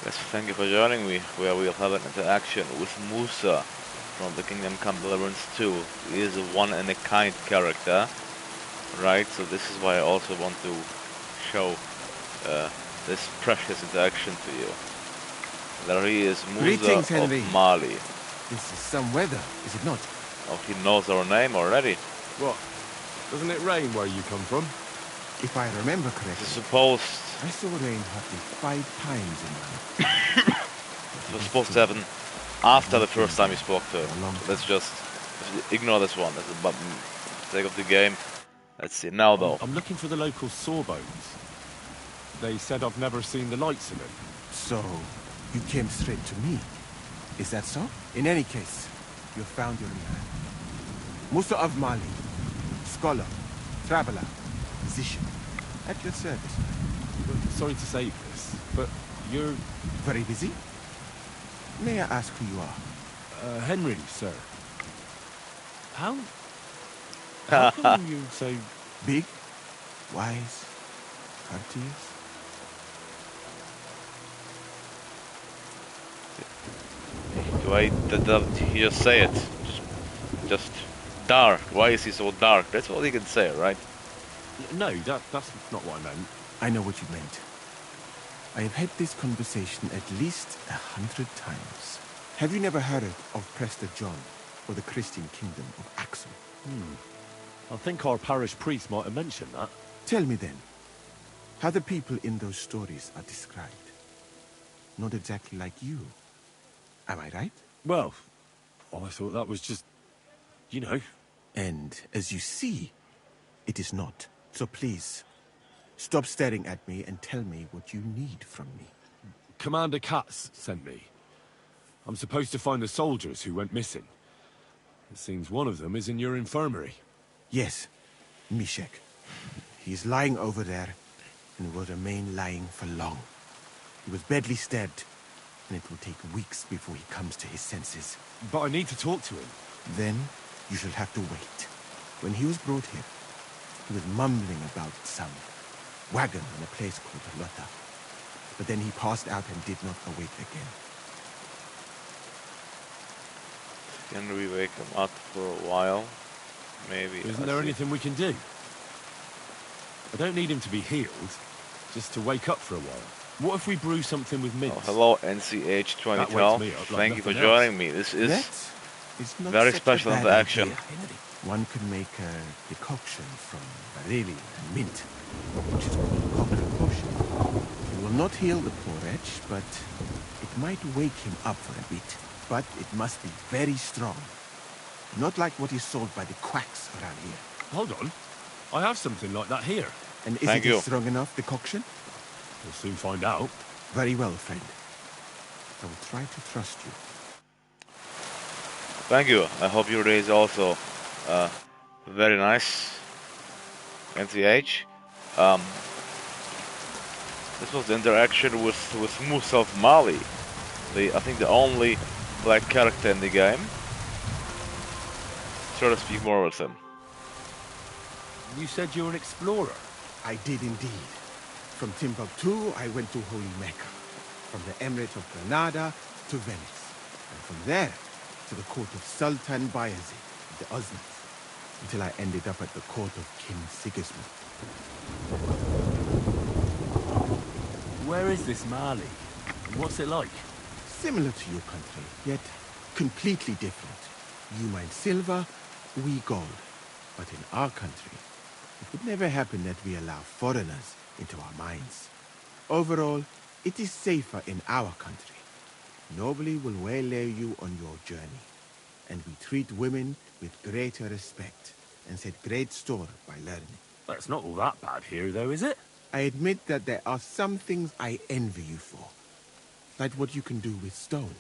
Yes, thank you for joining me, where we'll have an interaction with Musa from the Kingdom Come Deliverance 2. He is a one-in-a-kind character, right? So this is why I also want to show this precious interaction to you. There he is, Musa of Mali. This is some weather, is it not? Oh, he knows our name already. What? Doesn't it rain where you come from? If I remember correctly, I saw rain hardly 5 times in my life. It was supposed to happen after the first time you spoke to him. So let's just ignore this one. That's the sake of the game. Let's see. Now though. I'm looking for the local sawbones. They said I've never seen the lights of it. So, you came straight to me. Is that so? In any case, you found your man. Musa of Mali. Scholar, traveler, musician. At your service. Sorry to say this, but you're... Very busy? May I ask who you are? Henry, sir. How come you so... Big, wise, courteous? Did he just say it? Just dark. Why is he so dark? That's all he can say, right? No, that's not what I meant. I know what you meant. I have had this conversation at least 100 times. Have you never heard of Prester John or the Christian kingdom of Axel? I think our parish priest might have mentioned that. Tell me then, how the people in those stories are described. Not exactly like you. Am I right? Well, I thought that was just, you know. And as you see, it is not. So please, stop staring at me and tell me what you need from me. Commander Katz sent me. I'm supposed to find the soldiers who went missing. It seems one of them is in your infirmary. Yes, Mishek. He is lying over there and will remain lying for long. He was badly stabbed, and it will take weeks before he comes to his senses. But I need to talk to him. Then you shall have to wait. When he was brought here, he was mumbling about some wagon in a place called Lota. But then he passed out and did not awake again. Can we wake him up for a while? Maybe. Isn't there anything we can do? I don't need him to be healed, just to wake up for a while. What if we brew something with mint? Oh, hello, NCH 2012. Thank you for joining me. This is very special interaction. One could make a decoction from barley and mint, which is called a cocktail potion. It will not heal the poor wretch, but it might wake him up for a bit. But it must be very strong. Not like what is sold by the quacks around here. Hold on. I have something like that here. And is it a strong enough decoction? We'll soon find out. Very well, friend. I will try to trust you. Thank you. I hope your day is also very nice. NCH. This was the interaction with Musa of Mali. I think the only black character in the game. Try to speak more with him. You said you're an explorer. I did indeed. From Timbuktu, I went to Holy Mecca. From the Emirate of Granada to Venice. And from there to the court of Sultan Bayezid, the Osmans, until I ended up at the court of King Sigismund. Where is this Mali? What's it like? Similar to your country, yet completely different. You mine silver, we gold. But in our country, it would never happen that we allow foreigners into our mines. Overall, it is safer in our country. Nobody will waylay you on your journey. And we treat women with greater respect and set great store by learning. Well, it's not all that bad here, though, is it? I admit that there are some things I envy you for. Like what you can do with stone.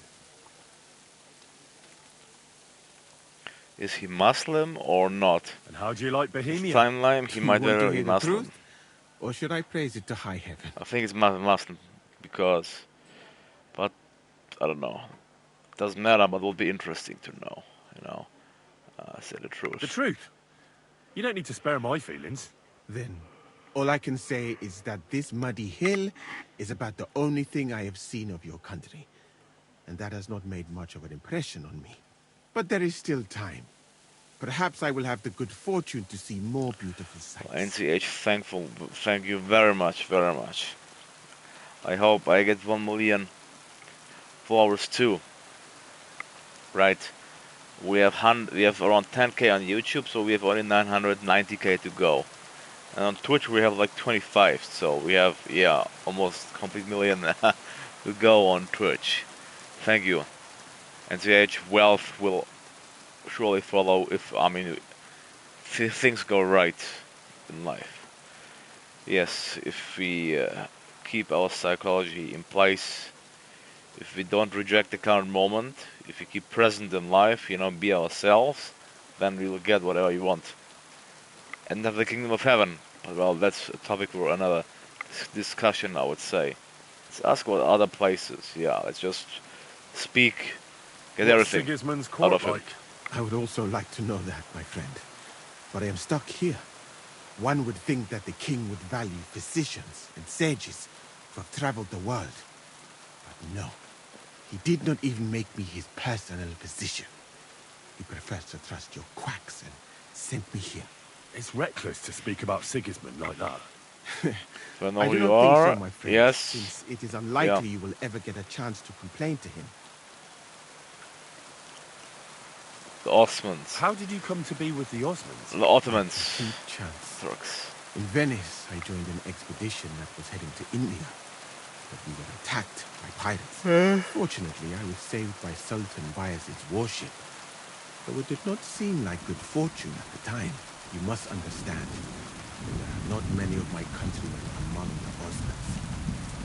Is he Muslim or not? And how do you like Bohemia? Timeline, he might be Muslim. Truth? Or should I praise it to high heaven? I think it's Muslim because, but I don't know. Doesn't matter, but it will be interesting to know. You know, say the truth. The truth. You don't need to spare my feelings. Then, All I can say is that this muddy hill is about the only thing I have seen of your country. And that has not made much of an impression on me. But there is still time. Perhaps I will have the good fortune to see more beautiful sights. NCH, thank you very much, very much. I hope I get 1 million followers too. Right? We have around 10k on YouTube, so we have only 990k to go. And on Twitch we have like 25, so we have, yeah, almost complete million to go on Twitch. Thank you. NCH, wealth will surely follow if things go right in life. Yes, if we keep our psychology in place, if we don't reject the current moment, if we keep present in life, be ourselves, then we will get whatever we want. And have the kingdom of heaven. Well, that's a topic for another discussion, I would say. Let's ask about other places. Yeah, let's just speak, get everything Sigismund's out court of him. like? I would also like to know that, my friend. But I am stuck here. One would think that the king would value physicians and sages who have traveled the world. But no. He did not even make me his personal physician. He prefers to trust your quacks and sent me here. It's reckless to speak about Sigismund like that. So I know I who do you not think are. so, my friend. Yes. Since it is unlikely you will ever get a chance to complain to him. The Osmans. How did you come to be with the Osmans? The Ottomans. Complete chance. Turks. In Venice, I joined an expedition that was heading to India. But we were attacked by pirates. Fortunately, I was saved by Sultan Bayezid's warship. Though it did not seem like good fortune at the time. You must understand, there are not many of my countrymen among the Osmans.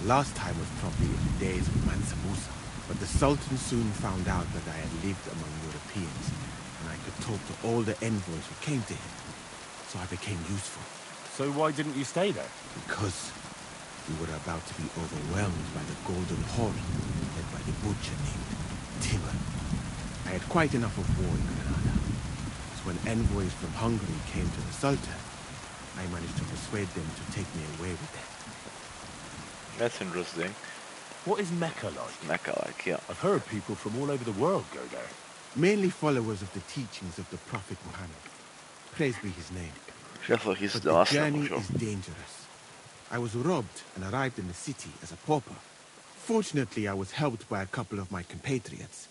The last time was probably in the days of Musa. But the Sultan soon found out that I had lived among Europeans, and I could talk to all the envoys who came to him. So I became useful. So why didn't you stay there? Because we were about to be overwhelmed by the Golden Horde, led by the butcher named Timur. I had quite enough of war in Granada. So when envoys from Hungary came to the Sultan, I managed to persuade them to take me away with them. That's interesting. What is Mecca like? Mecca like, yeah. I've heard people from all over the world go there. Mainly followers of the teachings of the Prophet Muhammad. Praise be his name. Schäfer, he's But the the last journey sure. is dangerous. I was robbed and arrived in the city as a pauper. Fortunately, I was helped by a couple of my compatriots.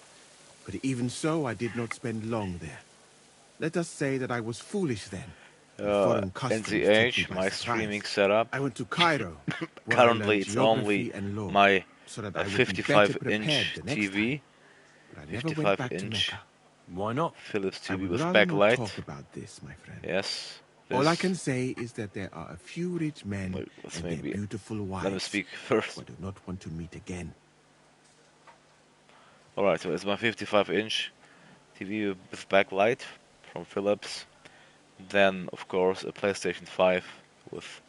But even so, I did not spend long there. Let us say that I was foolish then. Foreign customs took me NCH, by my surprise. streaming setup. I went to Cairo, where Currently I learned it's geography only and law, my so that I would be better prepared 55-inch the next TV. time. But I never went back to 55-inch Mecca. Why not? Philips I TV would with rather not backlight. talk about this, my friend. Yes. All I this- can say is that there are a few rich men Wait, let's and their maybe- beautiful wives Let me speak first. who I do not want to meet again. Alright, so it's my 55-inch TV with backlight from Philips. Then, of course, a PlayStation 5 with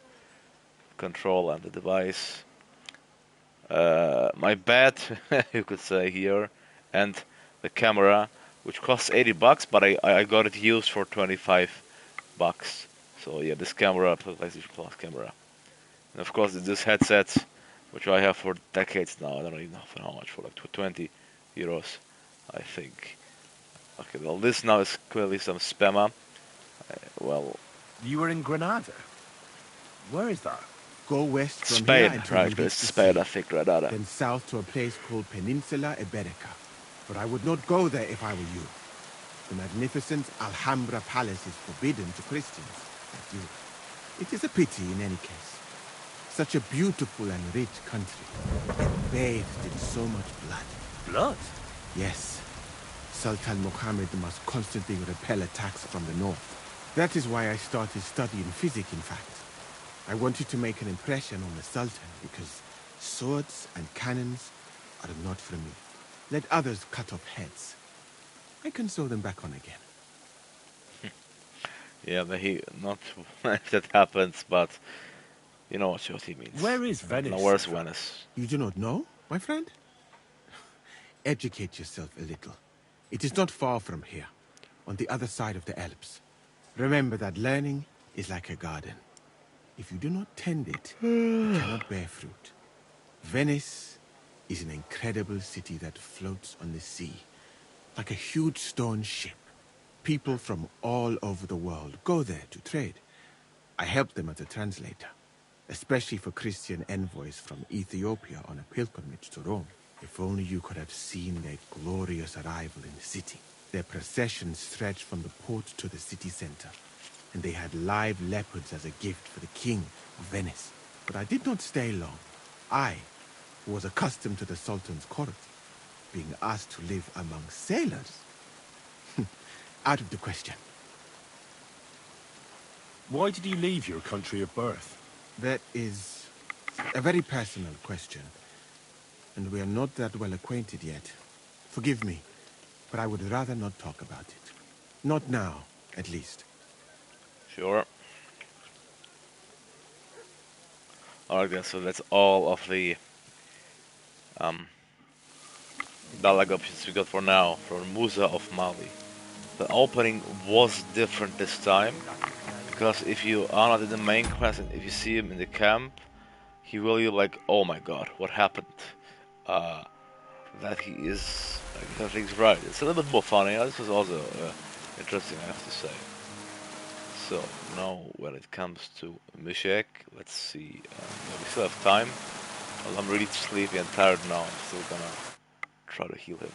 control and the device. My bed, you could say here, and the camera, which costs 80 bucks, but I got it used for 25 bucks. So yeah, this camera, PlayStation Plus camera. And of course, this headset, which I have for decades now. I don't even know for how much, for like 20 euros, I think. Okay, well, this now is clearly some spammer. Well, You were in Granada? Where is that? Go west from here Spain, until right? you But reach it's the Spain, sea. I think, Granada. Then south to a place called Peninsula Iberica. But I would not go there if I were you. The magnificent Alhambra Palace is forbidden to Christians like you. It is a pity in any case. Such a beautiful and rich country, yet bathed in so much blood. Blood? Yes. Sultan Mohammed must constantly repel attacks from the north. That is why I started studying physics, in fact. I wanted to make an impression on the Sultan because swords and cannons are not for me. Let others cut off heads. I can sew them back on again. Yeah, but not if that happens, but you know what he means. Where is Venice? Now, where's Venice? You do not know, my friend? Educate yourself a little. It is not far from here, on the other side of the Alps. Remember that learning is like a garden. If you do not tend it, it cannot bear fruit. Venice is an incredible city that floats on the sea, like a huge stone ship. People from all over the world go there to trade. I help them as a translator, especially for Christian envoys from Ethiopia on a pilgrimage to Rome. If only you could have seen their glorious arrival in the city. Their procession stretched from the port to the city center, and they had live leopards as a gift for the king of Venice. But I did not stay long. I, who was accustomed to the Sultan's court, being asked to live among sailors, out of the question. Why did you leave your country of birth? That is a very personal question, and we are not that well acquainted yet. Forgive me, but I would rather not talk about it. Not now, at least. Sure. Alright then, so that's all of the dialogue options we got for now from Musa of Mali. The opening was different this time, because if you are not in the main quest and if you see him in the camp, he will be like, oh my god, what happened? That he is, like, everything's right. It's a little bit more funny. This is also interesting, I have to say. So now when it comes to Mishek, let's see, we still have time. Well, I'm really sleepy and tired now. I'm still gonna try to heal him.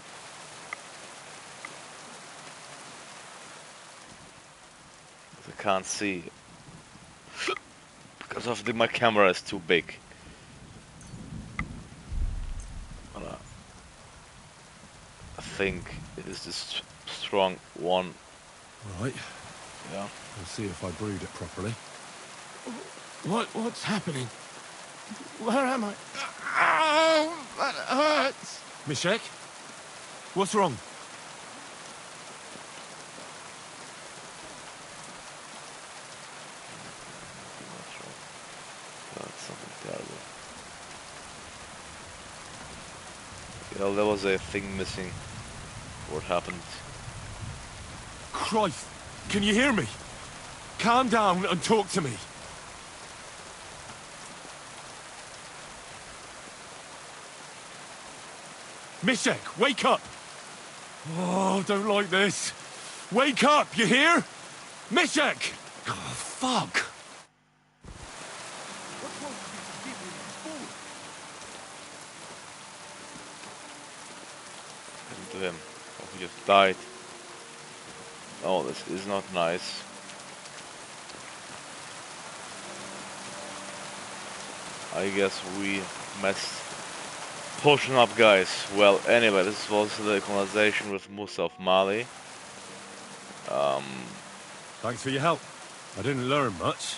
I can't see because of my camera is too big. But, I think it is this strong one. Right. Yeah. We'll see if I brewed it properly. What's happening? Where am I? Ow, that hurts! Mishek? What's wrong? That's something terrible. Yeah, there was a thing missing. What happened? Christ! Can you hear me? Calm down and talk to me. Mishek, wake up! Oh, don't like this. Wake up, you hear? Mishek! Oh, fuck! Happened to him? Oh, he just died. Oh, this is not nice. I guess we messed potion up, guys. Well, anyway, this was the conversation with Musa of Mali. Thanks for your help. I didn't learn much,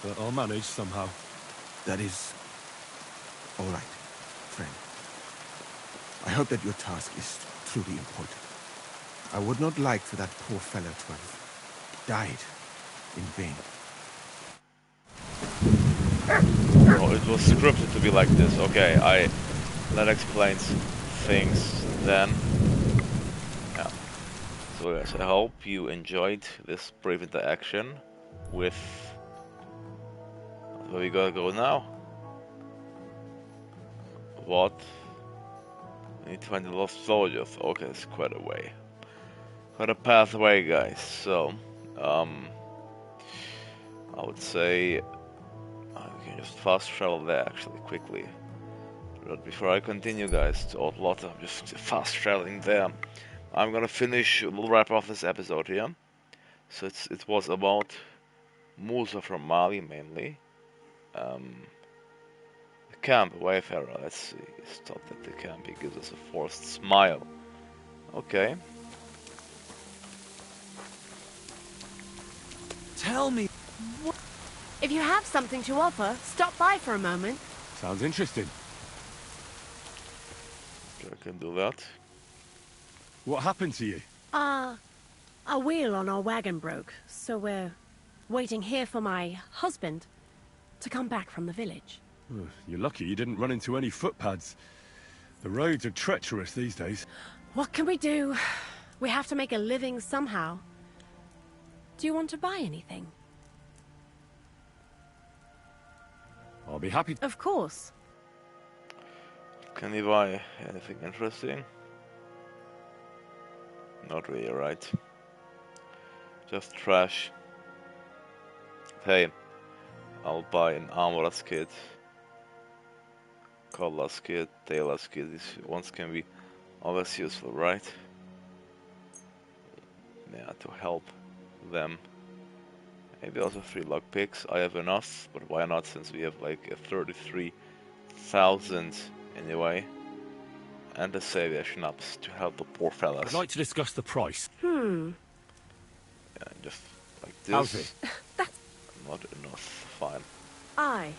but I'll manage somehow. That is all right, friend. I hope that your task is truly important. I would not like for that poor fellow to have died in vain. Oh, it was scripted to be like this. Okay, that explains things then. Yeah. So yes, I hope you enjoyed this brief interaction with... Where we gotta go now? What? We need to find the lost soldiers. Okay, it's quite a way. Quite a pathway, guys. So, I would say we can just fast travel there actually quickly. But before I continue, guys, to Outlaw, I'm just fast traveling there. I'm gonna finish. We'll wrap off this episode here. So it was about Musa from Mali mainly. The camp, Wayfarer. Let's see. Stopped at the camp. He gives us a forced smile. Okay. Tell me. If you have something to offer, stop by for a moment. Sounds interesting. Okay, I can do that. What happened to you? A wheel on our wagon broke, so we're waiting here for my husband to come back from the village. You're lucky you didn't run into any footpads. The roads are treacherous these days. What can we do? We have to make a living somehow. Do you want to buy anything? I'll be happy. Of course. Can we buy anything interesting? Not really, right? Just trash. Hey, I'll buy an armorer's kit, collar's kit, tailor's kit. These ones can be always useful, right? Yeah, to help them. Maybe also 3 lockpicks. I have enough, but why not, since we have like a 33,000 anyway. And the savior schnapps to help the poor fellas. I'd like to discuss the price. Hmm. Yeah, just like How's this. it? That's... Not enough. Fine. I'm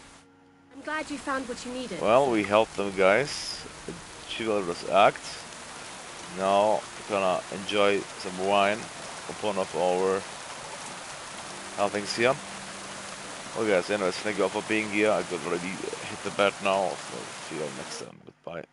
glad you found what you needed. Well, we helped them, guys. A chivalrous act. Now we're gonna enjoy some wine upon of our helpings here. Well, guys, anyways, thank you all for being here. I could already hit the bed now. So see you all next time. Goodbye.